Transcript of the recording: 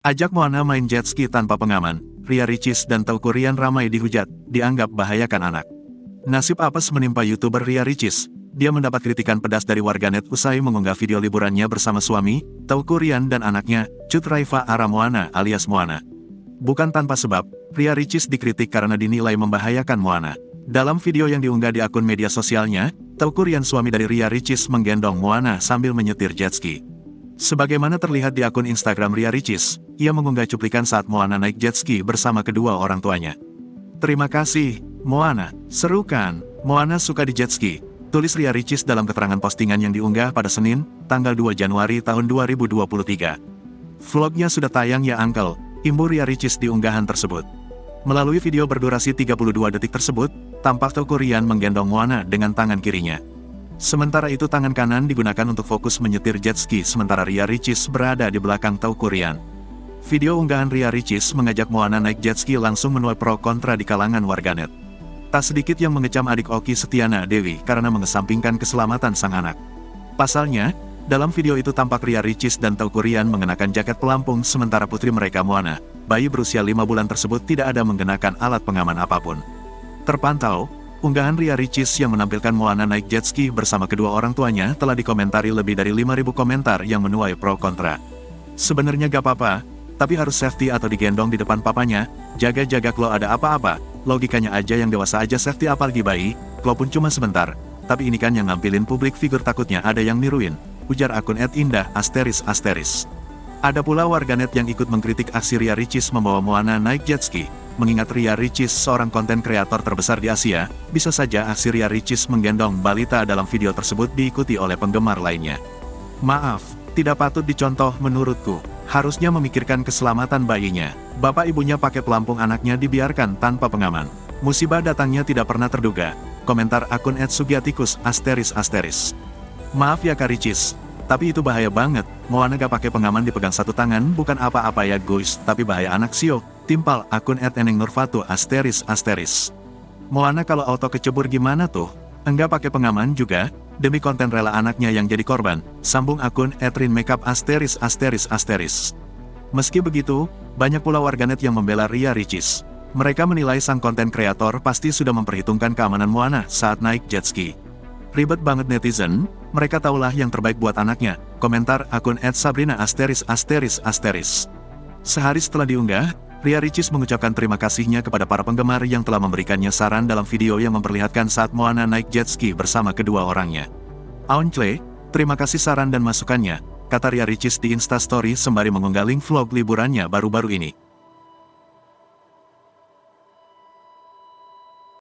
Ajak Moana main jet ski tanpa pengaman, Ria Ricis dan Teuku Ryan ramai dihujat, dianggap bahayakan anak. Nasib apes menimpa YouTuber Ria Ricis. Dia mendapat kritikan pedas dari warganet usai mengunggah video liburannya bersama suami, Teuku Ryan dan anaknya, Cut Raifa Ara Moana alias Moana. Bukan tanpa sebab, Ria Ricis dikritik karena dinilai membahayakan Moana. Dalam video yang diunggah di akun media sosialnya, Teuku Ryan suami dari Ria Ricis menggendong Moana sambil menyetir jet ski. Sebagaimana terlihat di akun Instagram Ria Ricis, ia mengunggah cuplikan saat Moana naik jet ski bersama kedua orang tuanya. "Terima kasih, Moana. Seru kan? Moana suka di jet ski," tulis Ria Ricis dalam keterangan postingan yang diunggah pada Senin, tanggal 2 Januari tahun 2023. "Vlognya sudah tayang ya Uncle," imbu Ria Ricis di unggahan tersebut. Melalui video berdurasi 32 detik tersebut, tampak Teuku Ryan menggendong Moana dengan tangan kirinya. Sementara itu tangan kanan digunakan untuk fokus menyetir jet ski sementara Ria Ricis berada di belakang Teuku Ryan. Video unggahan Ria Ricis mengajak Moana naik jet ski langsung menuai pro kontra di kalangan warganet. Tak sedikit yang mengecam adik Oki Setiana Dewi karena mengesampingkan keselamatan sang anak. Pasalnya, dalam video itu tampak Ria Ricis dan Teuku Ryan mengenakan jaket pelampung sementara putri mereka Moana, bayi berusia 5 bulan tersebut tidak ada mengenakan alat pengaman apapun. Terpantau, unggahan Ria Ricis yang menampilkan Moana naik jet ski bersama kedua orang tuanya telah dikomentari lebih dari 5.000 komentar yang menuai pro kontra. "Sebenarnya gak apa-apa, tapi harus safety atau digendong di depan papanya, jaga-jaga kalau ada apa-apa, logikanya aja yang dewasa aja safety apalagi bayi, kalaupun cuma sebentar, tapi ini kan yang ngampilin publik figur takutnya ada yang niruin," ujar akun @indah*. Ada pula warganet yang ikut mengkritik aksi Ria Ricis membawa Moana naik jet ski. Mengingat Ria Ricis seorang konten kreator terbesar di Asia, bisa saja aksi Ria Ricis menggendong balita dalam video tersebut diikuti oleh penggemar lainnya. "Maaf, tidak patut dicontoh menurutku. Harusnya memikirkan keselamatan bayinya. Bapak ibunya pakai pelampung anaknya dibiarkan tanpa pengaman. Musibah datangnya tidak pernah terduga," komentar akun @sugiatikus*. "Maaf ya Kak Ricis, tapi itu bahaya banget. Moana gak pakai pengaman dipegang satu tangan bukan apa-apa ya guys, tapi bahaya anak sio," timpal akun @enengnurfatu*. "Moana kalau auto kecebur gimana tuh? Enggak pakai pengaman juga, demi konten rela anaknya yang jadi korban," sambung akun @rinmakeup*. Meski begitu, banyak pula warganet yang membela Ria Ricis. Mereka menilai sang konten kreator pasti sudah memperhitungkan keamanan Moana saat naik jet ski. "Ribet banget netizen, mereka tahulah yang terbaik buat anaknya," komentar akun @sabrina*. Sehari setelah diunggah, Ria Ricis mengucapkan terima kasihnya kepada para penggemar yang telah memberikannya saran dalam video yang memperlihatkan saat Moana naik jet ski bersama kedua orangnya. "Auncle, terima kasih saran dan masukannya," kata Ria Ricis di Instastory sembari mengunggah link vlog liburannya baru-baru ini.